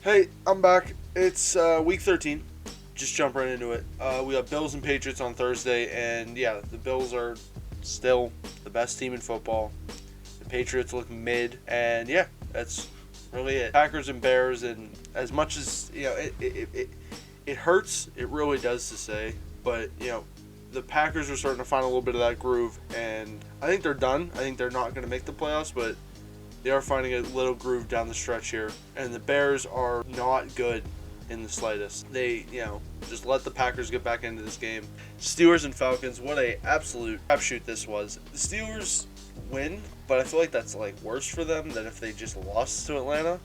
Hey, I'm back. It's week 13. Just jump right into it. We got Bills and Patriots on Thursday, and yeah, the Bills are still the best team in football. The Patriots look mid, and yeah, that's really it. Packers and Bears, and as much as it hurts. It really does to say, but the Packers are starting to find a little bit of that groove, and I think they're done. I think they're not going to make the playoffs, but they are finding a little groove down the stretch here. And the Bears are not good in the slightest. They, just let the Packers get back into this game. Steelers and Falcons, what a absolute crapshoot this was. The Steelers win, but I feel like that's like worse for them than if they just lost to Atlanta.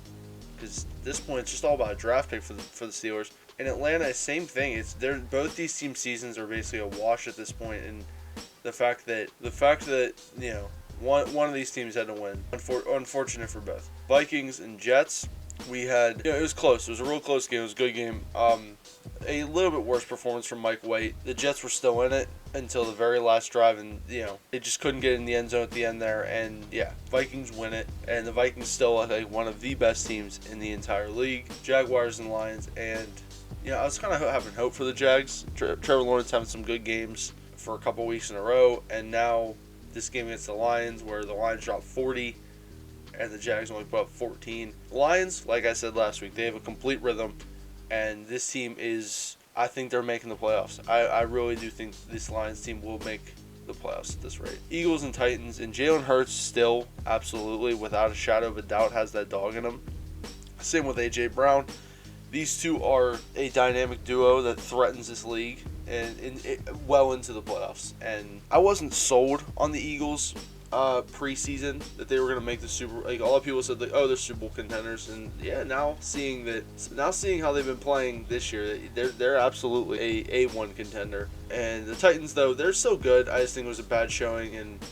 Because at this point, it's just all about a draft pick for the Steelers. In Atlanta, same thing. They're both these team seasons are basically a wash at this point, and the fact that one of these teams had to win. Unfortunate for both. Vikings and Jets. We had it was close. It was a real close game. It was a good game. A little bit worse performance from Mike White. The Jets were still in it until the very last drive, and they just couldn't get in the end zone at the end there. And yeah, Vikings win it, and the Vikings still are like one of the best teams in the entire league. Jaguars and Lions, and I was kind of having hope for the Jags. Trevor Lawrence having some good games for a couple weeks in a row, and now this game against the Lions, where the Lions dropped 40 and the Jags only put up 14. Lions, like I said last week, they have a complete rhythm, and this team I think they're making the playoffs. I really do think this Lions team will make the playoffs at this rate. Eagles and Titans, and Jalen Hurts still, absolutely, without a shadow of a doubt, has that dog in him. Same with A.J. Brown. These two are a dynamic duo that threatens this league and well into the playoffs. And I wasn't sold on the Eagles preseason that they were going to make the Super. Like a lot of people said, like, oh, they're Super Bowl contenders, and yeah, now seeing how they've been playing this year, they're absolutely a A1 contender. And the Titans, though, they're so good. I just think it was a bad showing, and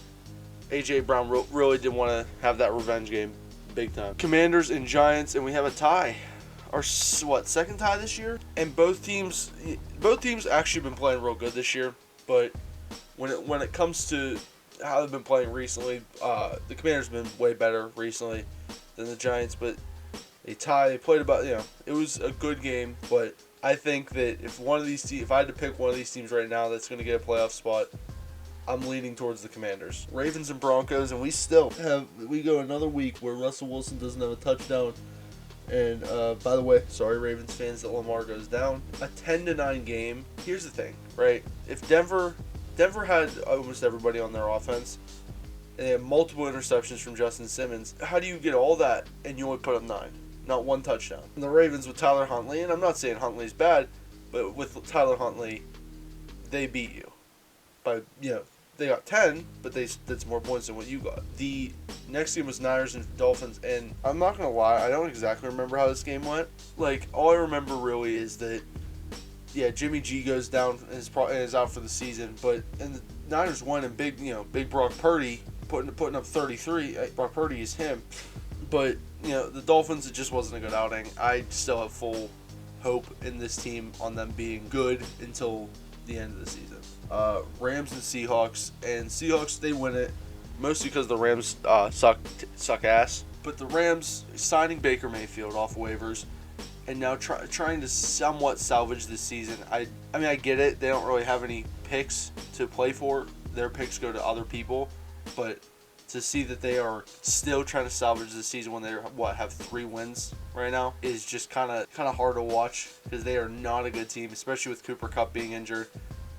A.J. Brown really did want to have that revenge game, big time. Commanders and Giants, and we have a tie. Our second tie this year, and both teams actually been playing real good this year. But when it comes to how they've been playing recently, the Commanders have been way better recently than the Giants. But they played about it was a good game. But I think that if I had to pick one of these teams right now that's going to get a playoff spot, I'm leaning towards the Commanders. Ravens and Broncos, and we go another week where Russell Wilson doesn't have a touchdown. And by the way, sorry Ravens fans that Lamar goes down. A 10-9 game. Here's the thing, right? If Denver had almost everybody on their offense, and they had multiple interceptions from Justin Simmons, how do you get all that and you only put up 9? Not one touchdown. And the Ravens with Tyler Huntley, and I'm not saying Huntley's bad, but with Tyler Huntley, they beat you by they got 10, but that's more points than what you got. The next game was Niners and Dolphins, and I'm not going to lie, I don't exactly remember how this game went. Like, all I remember really is that, Jimmy G goes down and is out for the season, and the Niners won, and big Brock Purdy putting up 33. Brock Purdy is him. But, the Dolphins, it just wasn't a good outing. I still have full hope in this team on them being good until the end of the season. Rams and Seahawks, and Seahawks, they win it mostly because the Rams suck ass. But the Rams signing Baker Mayfield off waivers, and now trying to somewhat salvage this season. I mean I get it. They don't really have any picks to play for. Their picks go to other people, but to see that they are still trying to salvage the season when they have 3 wins right now is just kind of hard to watch, because they are not a good team, especially with Cooper Kupp being injured.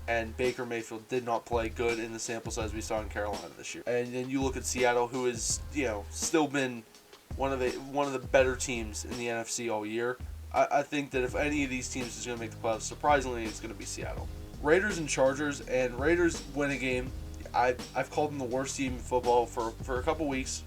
And Baker Mayfield did not play good in the sample size we saw in Carolina this year. And then you look at Seattle, who has still been one of the better teams in the NFC all year. I think that if any of these teams is going to make the playoffs, surprisingly, it's going to be Seattle. Raiders and Chargers, and Raiders win a game. I've called them the worst team in football for a couple weeks,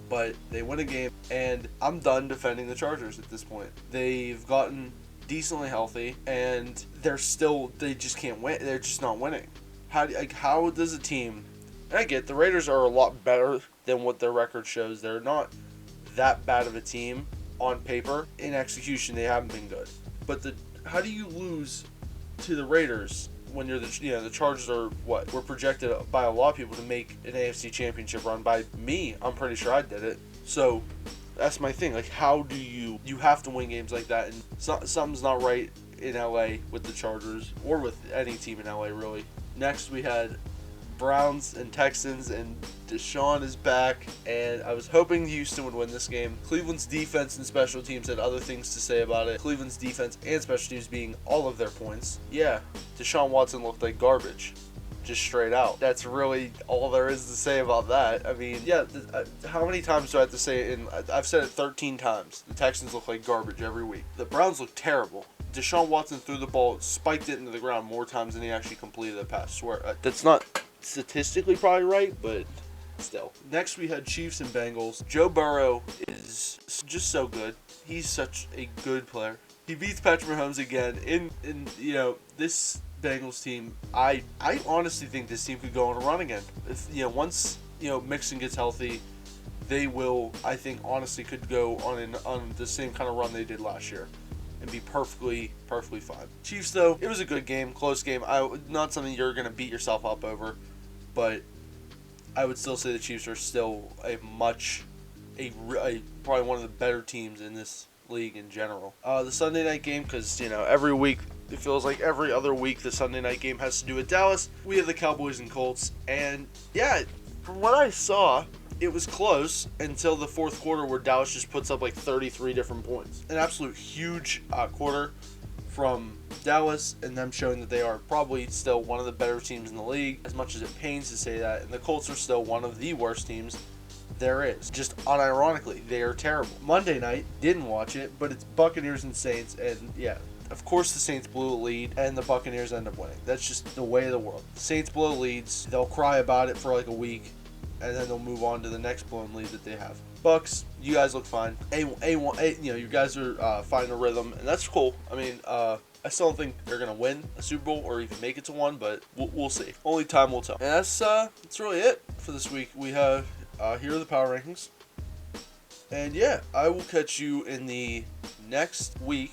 but they win a game, and I'm done defending the Chargers at this point. They've gotten decently healthy, and they just can't win. They're just not winning. How does a team? And I get the Raiders are a lot better than what their record shows. They're not that bad of a team on paper. In execution, they haven't been good. But how do you lose to the Raiders when you're the Chargers are were projected by a lot of people to make an AFC Championship run? By me, I'm pretty sure I did it. So that's my thing. Like, how do you have to win games like that, and something's not right in LA with the Chargers or with any team in LA really. Next we had Browns and Texans, and Deshaun is back, and I was hoping Houston would win this game. Cleveland's defense and special teams had other things to say about it. Cleveland's defense and special teams being all of their points. Yeah, Deshaun Watson looked like garbage. Just straight out. That's really all there is to say about that. I mean, yeah, how many times do I have to say it? I've said it 13 times. The Texans look like garbage every week. The Browns look terrible. Deshaun Watson threw the ball, spiked it into the ground more times than he actually completed the pass. I swear. That's not statistically probably right, but still. Next we had Chiefs and Bengals. Joe Burrow is just so good. He's such a good player. He beats Patrick Mahomes again in this Bengals team. I honestly think this team could go on a run again. If once Mixon gets healthy, they will. I think honestly could go on the same kind of run they did last year and be perfectly fine. Chiefs though, it was a good game, close game. Not something you're gonna beat yourself up over, but I would still say the Chiefs are still probably one of the better teams in this league in general. The Sunday night game, because every week it feels like every other week the Sunday night game has to do with Dallas. We have the Cowboys and Colts, and yeah, from what I saw, it was close until the fourth quarter where Dallas just puts up like 33 different points. An absolute huge quarter from Dallas, and them showing that they are probably still one of the better teams in the league, as much as it pains to say that, and the Colts are still one of the worst teams there is. Just unironically, they are terrible. Monday night, didn't watch it, but it's Buccaneers and Saints, and yeah, of course the Saints blew a lead, and the Buccaneers end up winning. That's just the way of the world. The Saints blow leads, they'll cry about it for like a week, and then they'll move on to the next blown lead that they have. Bucks, you guys look fine. You guys are finding a rhythm, and that's cool. I mean, I still don't think they're gonna win a Super Bowl or even make it to one, but we'll see. Only time will tell. And that's really it for this week. We have here are the power rankings, and yeah, I will catch you in the next week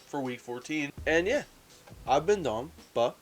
for week 14. And yeah, I've been Dom, but